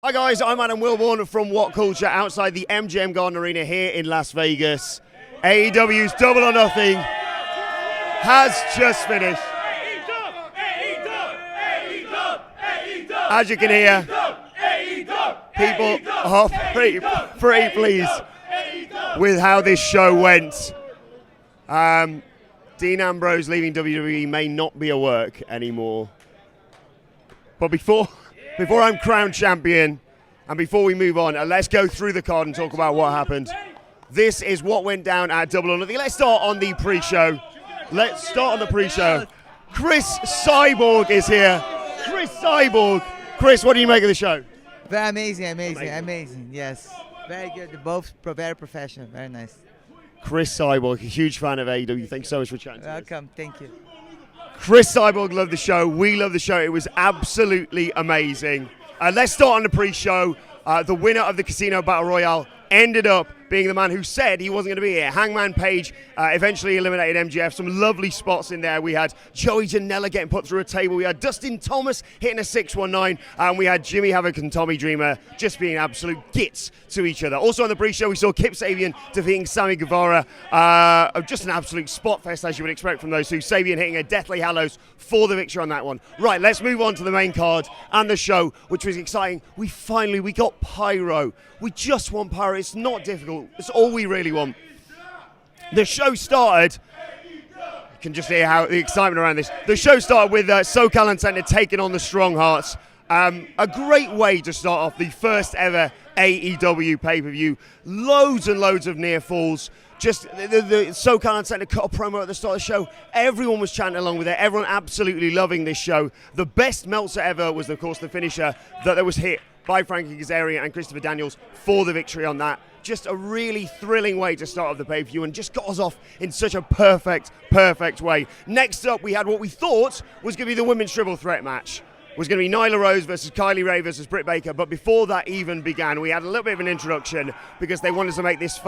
Hi guys, I'm Adam Wilborn from What Culture outside the MGM Grand Arena here in Las Vegas. AEW's Double or Nothing has just finished. As you can hear, people are pretty pleased with how this show went. Dean Ambrose leaving WWE may not be a work anymore. But before I'm crowned champion, and before we move on, let's go through the card and talk about what happened. This is what went down at Double or Nothing. Let's start on the pre-show. Chris Cyborg is here. Chris Cyborg. Chris, what do you make of the show? Very amazing. Yes, very good. Both very professional. Very nice. Chris Cyborg, a huge fan of AEW. Thanks so much for chatting to us. Welcome. Thank you. Chris Cyborg loved the show. We love the show. It was absolutely amazing. Let's start on the pre-show. The winner of the Casino Battle Royale ended up being the man who said he wasn't going to be here. Hangman Page eventually eliminated MJF. Some lovely spots in there. We had Joey Janela getting put through a table. We had Dustin Thomas hitting a 619. And we had Jimmy Havoc and Tommy Dreamer just being absolute gits to each other. Also on the pre-show, we saw Kip Sabian defeating Sammy Guevara. Just an absolute spot fest, as you would expect from those two. Sabian hitting a Deathly Hallows for the victory on that one. Right, let's move on to the main card and the show, which was exciting. We got Pyro. We just want Pyro. It's not difficult. It's all we really want. The show started. You can just hear how the excitement around this. The show started with SoCal and Center taking on the Strong Hearts. A great way to start off the first ever AEW pay-per-view. Loads and loads of near falls. Just the SoCal and Center cut a promo at the start of the show. Everyone was chanting along with it. Everyone absolutely loving this show. The best Meltzer ever was, of course, the finisher that was hit by Frankie Kazarian and Christopher Daniels for the victory on that. Just a really thrilling way to start off the pay-per-view and just got us off in such a perfect way. Next up, we had what we thought was going to be the women's triple threat match. It was going to be Nyla Rose versus Kylie Rae versus Britt Baker, but before that even began, we had a little bit of an introduction because they wanted to make this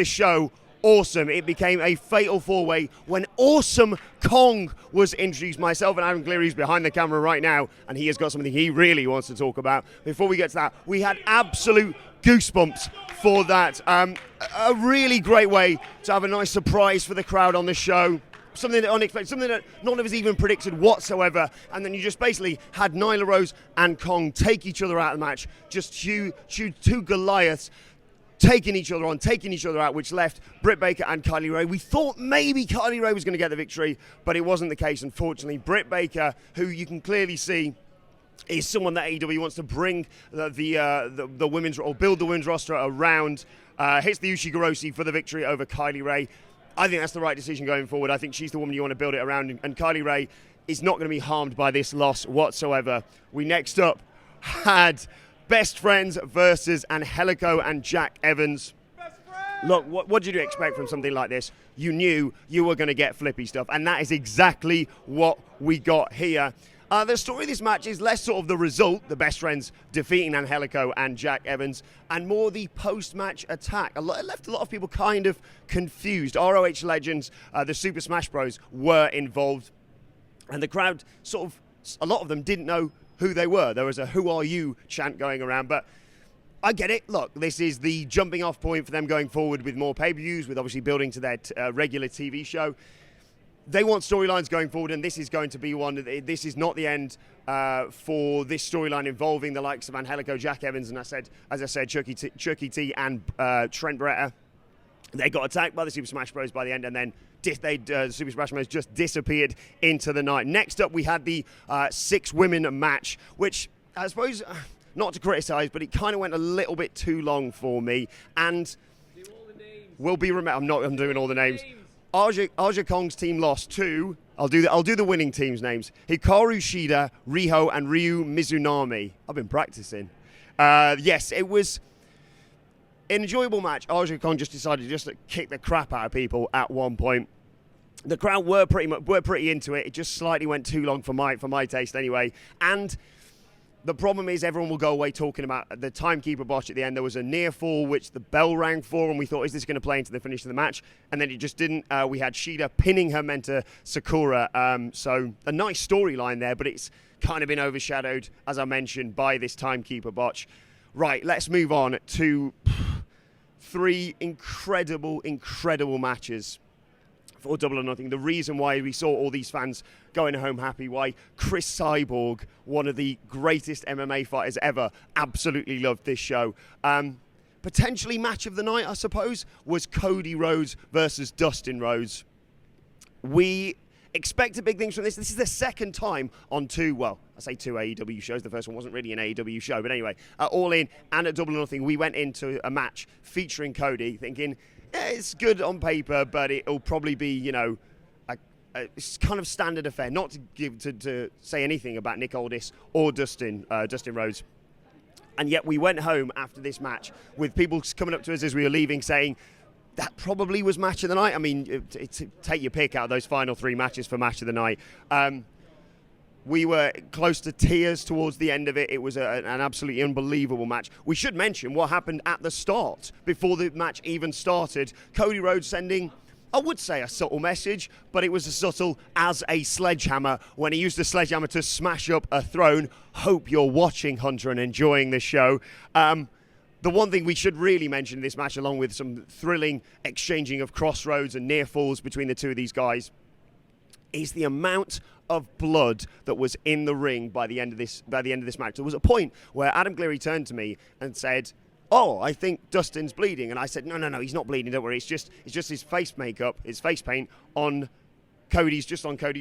show awesome. It became a fatal four-way when Awesome Kong was introduced. Myself and Adam Cleary's behind the camera right now, and he has got something he really wants to talk about. Before we get to that, we had absolute goosebumps for that. A really great way to have a nice surprise for the crowd on the show. Something that unexpected, something that none of us even predicted whatsoever. And then you just basically had Nyla Rose and Kong take each other out of the match. Just two Goliaths taking each other on, taking each other out, which left Britt Baker and Kylie Rae. We thought maybe Kylie Rae was going to get the victory, but it wasn't the case, unfortunately. Britt Baker, who you can clearly see is someone that AEW wants to bring the women's, or build the women's roster around, hits the Ushigoroshi for the victory over Kylie Rae. I think that's the right decision going forward. I think she's the woman you want to build it around, and Kylie Rae is not going to be harmed by this loss whatsoever. We next up had Best Friends versus Angelico and Jack Evans. Look, what did you expect from something like this? You knew you were going to get flippy stuff, and that is exactly what we got here. The story of this match is less sort of the result, the Best Friends defeating Angelico and Jack Evans, and more the post-match attack. It left a lot of people kind of confused. ROH legends, the Super Smash Bros, were involved, and the crowd a lot of them didn't know who they were. There was a "Who are you" chant going around, but I get it. Look, this is the jumping off point for them going forward with more pay-per-views, with obviously building to their regular TV show. They want storylines going forward, and this is going to be one. This is not the end for this storyline involving the likes of Angelico, Jack Evans, and as I said, Chucky T and Trent Beretta. They got attacked by the Super Smash Bros by the end, and then the Super Smash Bros just disappeared into the night. Next up, we had the 6-women match, which I suppose, not to criticise, but it kind of went a little bit too long for me. And we'll be I'm doing all the names. Aja Kong's team lost to, I'll do the winning team's names, Hikaru Shida, Riho, and Ryu Mizunami. I've been practicing. Yes, it was an enjoyable match. Aja Kong just decided just to kick the crap out of people at one point. The crowd were pretty into it. It just slightly went too long for my taste anyway. And the problem is everyone will go away talking about the timekeeper botch at the end. There was a near fall, which the bell rang for, and we thought, is this going to play into the finish of the match? And then it just didn't. We had Shida pinning her mentor, Sakura. So a nice storyline there, but it's kind of been overshadowed, as I mentioned, by this timekeeper botch. Right, let's move on to 3 incredible matches for Double or Nothing. The reason why we saw all these fans going home happy, why Chris Cyborg, one of the greatest MMA fighters ever, absolutely loved this show. Potentially match of the night, I suppose, was Cody Rhodes versus Dustin Rhodes. We expected big things from this. This is the second time on 2 AEW shows. The first one wasn't really an AEW show, but anyway, All In and at Double or Nothing, we went into a match featuring Cody thinking, yeah, it's good on paper, but it'll probably be, you know, a kind of standard affair. Not to give to say anything about Nick Aldis or Dustin Rhodes. And yet we went home after this match with people coming up to us as we were leaving saying, that probably was match of the night. I mean, take your pick out of those final 3 matches for match of the night. We were close to tears towards the end of it. It was an absolutely unbelievable match. We should mention what happened at the start, before the match even started. Cody Rhodes sending, I would say, a subtle message, but it was as subtle as a sledgehammer when he used the sledgehammer to smash up a throne. Hope you're watching, Hunter, and enjoying this show. The one thing we should really mention in this match, along with some thrilling exchanging of crossroads and near falls between the 2 of these guys, is the amount of blood that was in the ring by the end of this match. There was a point where Adam Cleary turned to me and said, "Oh, I think Dustin's bleeding," and I said, "No, he's not bleeding. Don't worry. It's just his face makeup, his face paint on Cody's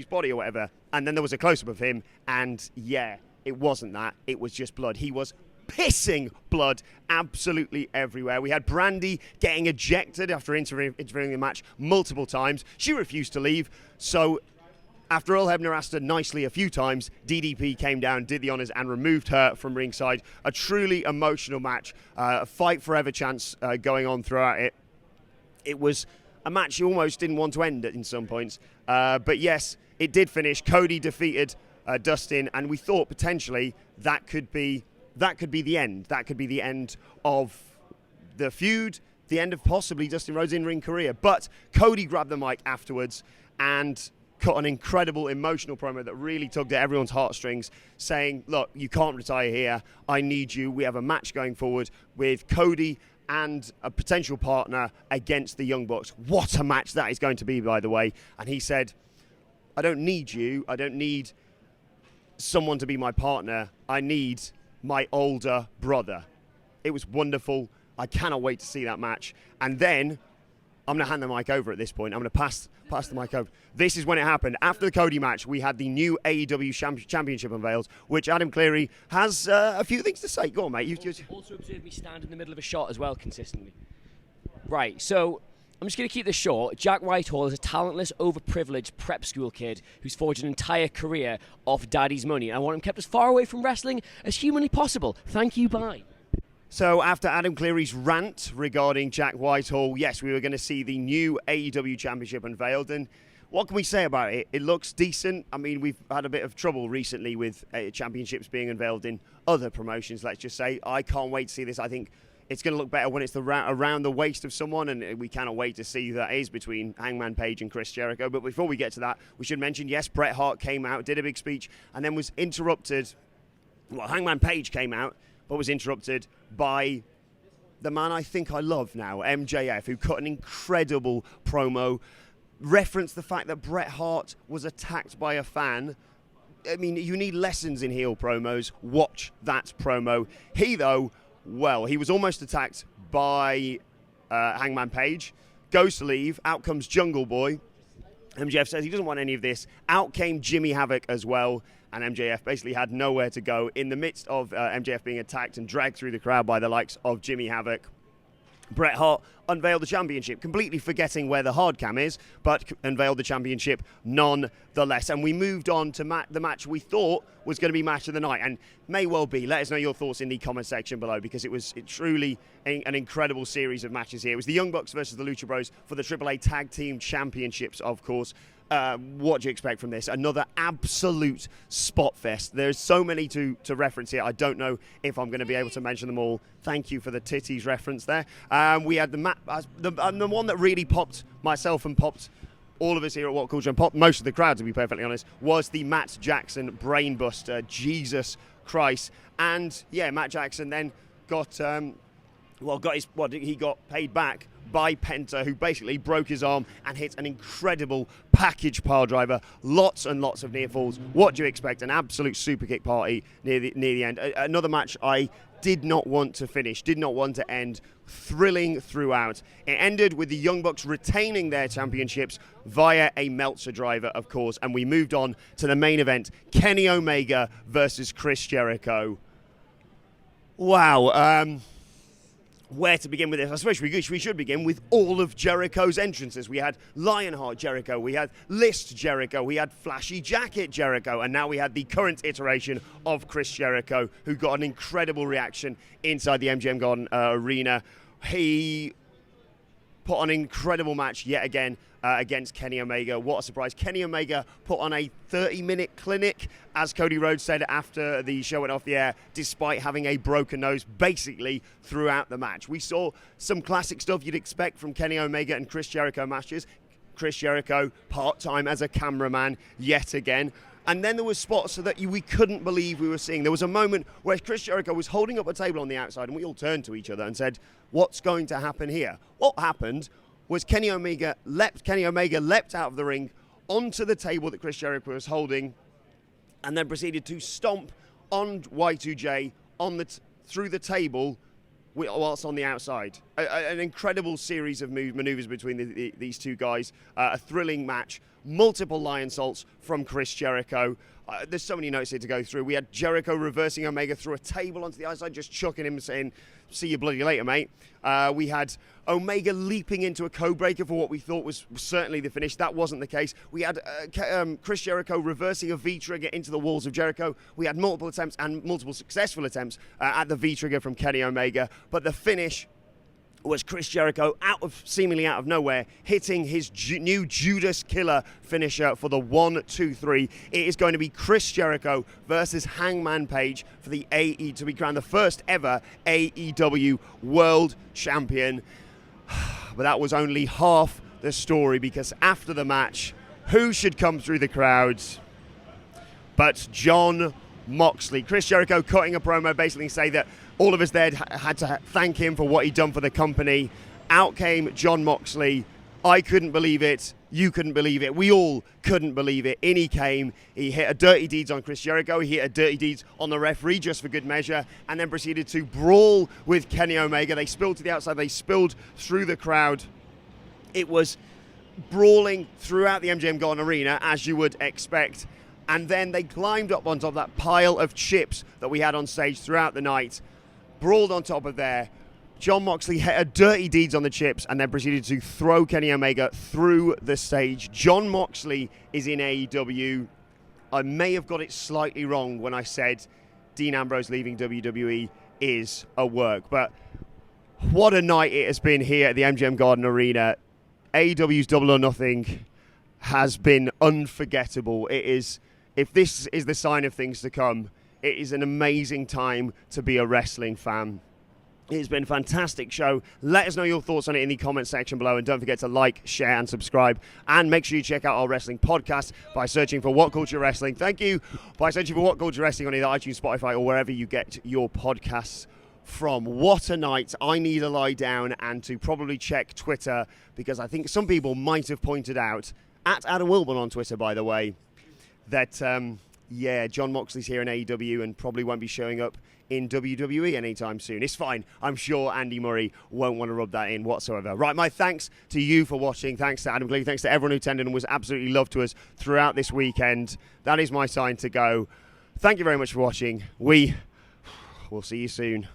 body or whatever." And then there was a close up of him, and yeah, it wasn't that. It was just blood. He was pissing blood absolutely everywhere. We had Brandy getting ejected after interviewing the match multiple times. She refused to leave, so after Earl Hebner asked her nicely a few times, DDP came down, did the honors, and removed her from ringside. A truly emotional match, a fight forever chance going on throughout it. It was a match you almost didn't want to end in some points, but yes, it did finish. Cody defeated Dustin, and we thought potentially that could be the end. That could be the end of the feud, the end of possibly Dustin Rhodes' in-ring career. But Cody grabbed the mic afterwards and cut an incredible emotional promo that really tugged at everyone's heartstrings, saying, look, you can't retire here. I need you. We have a match going forward with Cody and a potential partner against the Young Bucks. What a match that is going to be, by the way. And he said, I don't need you. I don't need someone to be my partner. I need my older brother. It was wonderful. I cannot wait to see that match. And then I'm going to hand the mic over at this point. I'm going to pass the mic over. This is when it happened. After the Cody match, we had the new AEW Championship unveiled, which Adam Cleary has a few things to say. Go on, mate. Also observe me stand in the middle of a shot as well consistently. Right, so I'm just going to keep this short. Jack Whitehall is a talentless, overprivileged prep school kid who's forged an entire career off daddy's money. I want him kept as far away from wrestling as humanly possible. Thank you, bye. So after Adam Cleary's rant regarding Jack Whitehall, yes, we were going to see the new AEW Championship unveiled, and what can we say about it? It looks decent. I mean, we've had a bit of trouble recently with championships being unveiled in other promotions, let's just say. I can't wait to see this. I think it's going to look better when it's around the waist of someone, and we cannot wait to see who that is between Hangman Page and Chris Jericho. But before we get to that, we should mention, yes, Bret Hart came out, did a big speech, and then was interrupted. Well, Hangman Page came out, but was interrupted by the man I think I love now, MJF, who cut an incredible promo, referenced the fact that Bret Hart was attacked by a fan. I mean, you need lessons in heel promos. Watch that promo. He, though, well, he was almost attacked by Hangman Page. Goes to leave. Out comes Jungle Boy. MJF says he doesn't want any of this. Out came Jimmy Havoc as well. And MJF basically had nowhere to go. In the midst of MJF being attacked and dragged through the crowd by the likes of Jimmy Havoc, Bret Hart unveiled the championship, completely forgetting where the hard cam is, but unveiled the championship nonetheless. And we moved on to the match we thought was going to be match of the night, and may well be. Let us know your thoughts in the comment section below, because it was truly an incredible series of matches here. It was the Young Bucks versus the Lucha Bros for the AAA Tag Team Championships, of course. What do you expect from this? Another absolute spot fest. There's so many to reference here. I don't know if I'm going to be able to mention them all. Thank you for the titties reference there. We had the one that really popped myself and popped all of us here at What Culture, and most of the crowd, to be perfectly honest, was the Matt Jackson brainbuster. Jesus Christ. And yeah, Matt Jackson then got he got paid back by Penta, who basically broke his arm and hit an incredible package pile driver. Lots and lots of near falls. What do you expect? An absolute super kick party near the end. Another match I did not want to finish, did not want to end. Thrilling throughout. It ended with the Young Bucks retaining their championships via a Meltzer driver, of course, and we moved on to the main event, Kenny Omega versus Chris Jericho. Wow. Where to begin with this? I suppose we should begin with all of Jericho's entrances. We had Lionheart Jericho, we had List Jericho, we had Flashy Jacket Jericho, and now we had the current iteration of Chris Jericho, who got an incredible reaction inside the MGM Grand arena. He put on an incredible match yet again against Kenny Omega. What a surprise. Kenny Omega put on a 30-minute clinic, as Cody Rhodes said after the show went off the air, despite having a broken nose basically throughout the match. We saw some classic stuff you'd expect from Kenny Omega and Chris Jericho matches. Chris Jericho part-time as a cameraman yet again. And then there were spots that we couldn't believe we were seeing. There was a moment where Chris Jericho was holding up a table on the outside, and we all turned to each other and said, what's going to happen here? What happened was Kenny Omega leapt out of the ring onto the table that Chris Jericho was holding, and then proceeded to stomp on Y2J through the table whilst on the outside. An incredible series of maneuvers between these two guys. A thrilling match. Multiple lion salts from Chris Jericho. There's so many notes here to go through. We had Jericho reversing Omega through a table onto the outside, just chucking him, saying, see you bloody later, mate. We had Omega leaping into a code breaker for what we thought was certainly the finish. That wasn't the case. We had Chris Jericho reversing a V-trigger into the walls of Jericho. We had multiple attempts and multiple successful attempts at the V-trigger from Kenny Omega. But the finish was Chris Jericho seemingly out of nowhere, hitting his new Judas Killer finisher for the 1-2-3. It is going to be Chris Jericho versus Hangman Page for the to be crowned the first ever AEW World Champion. But that was only half the story, because after the match, who should come through the crowds but Jon Moxley. Chris Jericho cutting a promo, basically say that all of us there had to thank him for what he'd done for the company. Out came Jon Moxley. I couldn't believe it. You couldn't believe it. We all couldn't believe it. In he came. He hit a dirty deeds on Chris Jericho. He hit a dirty deeds on the referee just for good measure, and then proceeded to brawl with Kenny Omega. They spilled to the outside. They spilled through the crowd. It was brawling throughout the MGM Grand arena, as you would expect. And then they climbed up on top of that pile of chips that we had on stage throughout the night. Brawled on top of there. Jon Moxley hit a dirty deeds on the chips and then proceeded to throw Kenny Omega through the stage. Jon Moxley is in AEW. I may have got it slightly wrong when I said Dean Ambrose leaving WWE is a work, but what a night it has been here at the MGM Garden Arena. AEW's Double or Nothing has been unforgettable. It is, if this is the sign of things to come, it is an amazing time to be a wrestling fan. It's been a fantastic show. Let us know your thoughts on it in the comment section below, and don't forget to like, share and subscribe, and make sure you check out our wrestling podcast by searching for What Culture Wrestling. Thank you. By searching for What Culture Wrestling on either iTunes, Spotify, or wherever you get your podcasts from. What a night. I need to lie down and to probably check Twitter, because I think some people might have pointed out, at Adam Wilburn on Twitter by the way, that Jon Moxley's here in AEW and probably won't be showing up in WWE anytime soon. It's fine. I'm sure Andy Murray won't want to rub that in whatsoever. Right, my thanks to you for watching. Thanks to Adam Glee. Thanks to everyone who attended and was absolutely loved to us throughout this weekend. That is my sign to go. Thank you very much for watching. We'll see you soon.